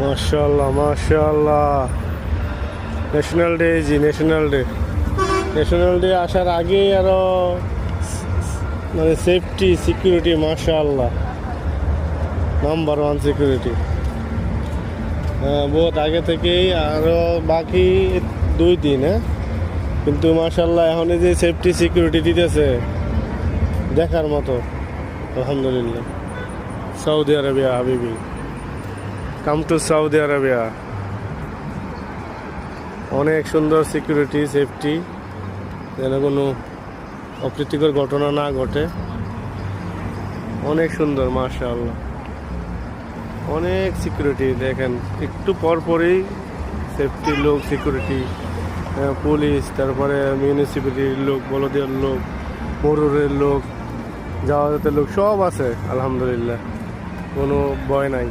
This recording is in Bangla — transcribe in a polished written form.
মাশাআল্লাহ মাশাআল্লাহ। ন্যাশনাল ডে ন্যাশনাল ডে আসার আগেই আরো মানে সেফটি সিকিউরিটি মাশাআল্লাহ নাম্বার 1 সিকিউরিটি। বহুত আগে থেকেই আরো বাকি 2 দিন কিন্তু মাশাআল্লাহ এখন যে সেফটি সিকিউরিটি দিতেছে দেখার মতো। আলহামদুলিল্লাহ। সৌদি আরবিয়া হাবিবি, কাম টু সৌদি আরবিয়া। অনেক সুন্দর সিকিউরিটি সেফটি, যেন কোনো অপ্রীতিকর ঘটনা না ঘটে। অনেক সুন্দর মাশাআল্লাহ। অনেক সিকিউরিটি দেখেন, একটু পরপরই সেফটি লোক, সিকিউরিটি, পুলিশ, তারপরে মিউনিসিপ্যালিটির লোক, বলদিয়ার লোক, মরুরের লোক, জাওয়াজাতের লোক সব আছে। আলহামদুলিল্লাহ, কোনো ভয় নাই।